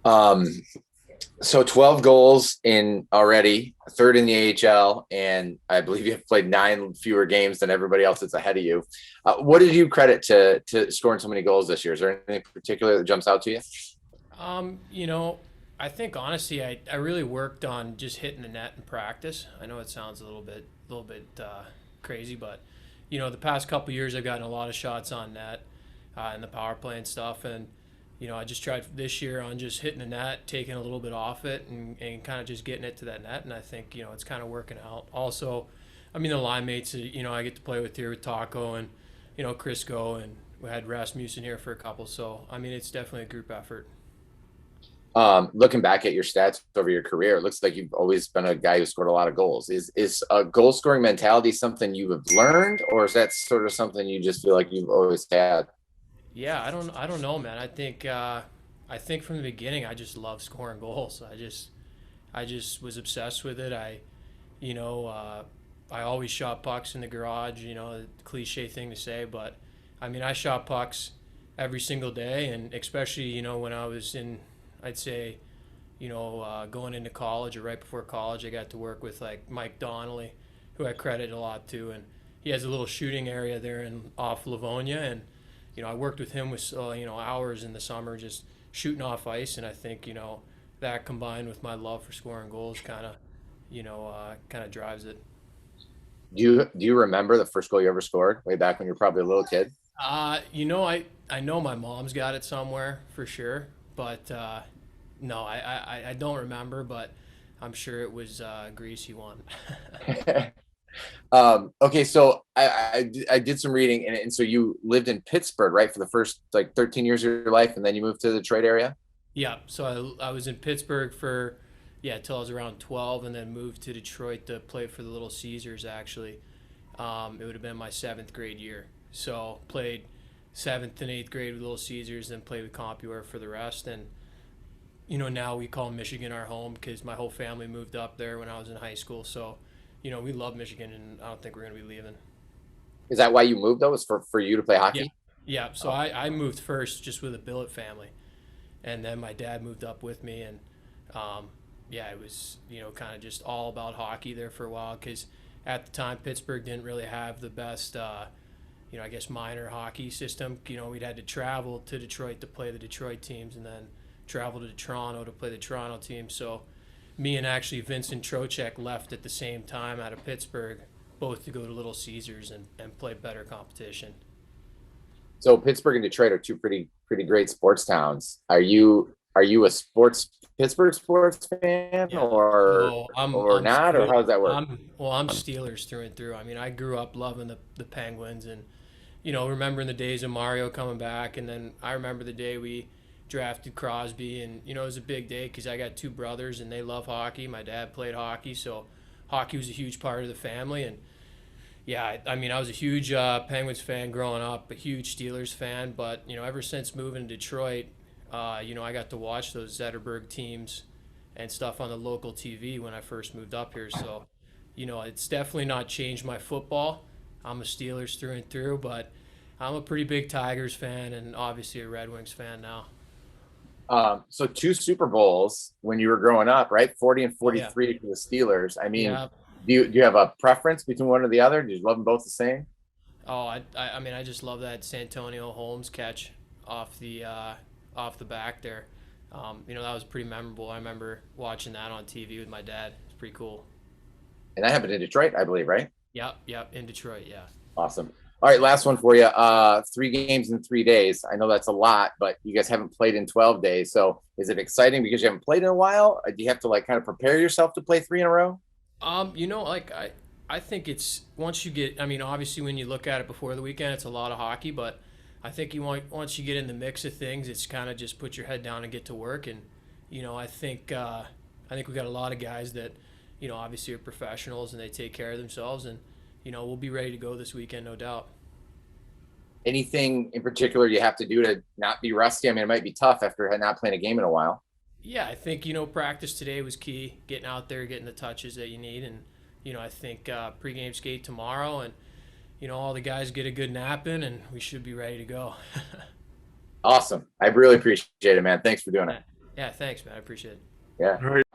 Um, so 12 goals in already, third in the AHL, and I believe you have played nine fewer games than everybody else that's ahead of you. What did you credit to scoring so many goals this year? Is there anything particular that jumps out to you? You know, I think honestly, I really worked on just hitting the net in practice. I know it sounds a little bit crazy, but the past couple years I've gotten a lot of shots on net in the power play and stuff, and I just tried this year on just hitting the net, taking a little bit off it, and kind of just getting it to that net, and I think it's kind of working out. Also, I mean the line mates, I get to play with here with Taco and Crisco, and we had Rasmussen here for a couple, so I mean it's definitely a group effort. Looking back at your stats over your career, it looks like you've always been a guy who scored a lot of goals. Is a goal scoring mentality something you have learned, or is that sort of something you just feel like you've always had? Yeah, I don't know, man. I think from the beginning I just love scoring goals. I just was obsessed with it. You know, uh, I always shot pucks in the garage. Cliche thing to say, but I mean I shot pucks every single day, and especially when I was in, I'd say, going into college or right before college, I got to work with like Mike Donnelly, who I credit a lot to, and he has a little shooting area there in off Livonia, and I worked with him with hours in the summer just shooting off ice, and I think that combined with my love for scoring goals kind of drives it. Do you remember the first goal you ever scored way back when you were probably a little kid? I know my mom's got it somewhere for sure, but no, I don't remember, but I'm sure it was a greasy one. Okay, so I did some reading, and so you lived in Pittsburgh, right, for the first like 13 years of your life, and then you moved to the Detroit area. Yeah, so I was in Pittsburgh for, yeah, till I was around 12, and then moved to Detroit to play for the Little Caesars. Actually, it would have been my seventh grade year. So played seventh and eighth grade with Little Caesars, then played with CompuWare for the rest. And now we call Michigan our home because my whole family moved up there when I was in high school. So we love Michigan, and I don't think we're gonna be leaving. Is that why you moved though? Was for you to play Yeah, hockey? yeah. So Oh, I moved first just with a billet family, and then my dad moved up with me, and um, yeah, it was kind of just all about hockey there for a while because at the time Pittsburgh didn't really have the best I guess minor hockey system. We'd had to travel to Detroit to play the Detroit teams, and then travel to Toronto to play the Toronto team. So me and actually Vincent Trocek left at the same time out of Pittsburgh, both to go to Little Caesars and play better competition. so Pittsburgh and Detroit are two pretty great sports towns. Are you a sports Pittsburgh sports fan Yeah. or So I'm or I'm not, or Steel how does that work? I'm Steelers through and through. I mean, I grew up loving the Penguins, and remembering the days of Mario coming back, and then I remember the day we drafted Crosby, and it was a big day because I got two brothers and they love hockey. My dad played hockey, so hockey was a huge part of the family, and yeah, I mean, I was a huge Penguins fan growing up, a huge Steelers fan, but ever since moving to Detroit, I got to watch those Zetterberg teams and stuff on the local TV when I first moved up here. So, it's definitely not changed my football. I'm a Steelers through and through, but I'm a pretty big Tigers fan and obviously a Red Wings fan now. So two Super Bowls when you were growing up, right? 40 and Oh yeah, 43 for the Steelers. I mean, yeah. do you have a preference between one or the other? Do you love them both the same? Oh, I mean, I just love that Santonio Holmes catch off the uh, off the back there. That was pretty memorable. I remember watching that on TV with my dad. It's pretty cool. And that happened in Detroit, I believe, right? Yep, yep, in Detroit, yeah. Awesome. All right, last one for you. Three games in 3 days. I know that's a lot, but you guys haven't played in 12 days. So is it exciting because you haven't played in a while? Do you have to like kind of prepare yourself to play three in a row? Like I think it's once you get. I mean, obviously, when you look at it before the weekend, it's a lot of hockey. But I think once you get in the mix of things, it's kind of just put your head down and get to work. And I think we got a lot of guys that obviously are professionals and they take care of themselves. And we'll be ready to go this weekend, no doubt. Anything in particular you have to do to not be rusty? I mean, it might be tough after not playing a game in a while. Yeah, I think practice today was key. Getting out there, getting the touches that you need, and I think pregame skate tomorrow, and all the guys get a good nap in, and we should be ready to go. Awesome. I really appreciate it, man. Thanks for doing it. Yeah, thanks, man. I appreciate it. Yeah. All right.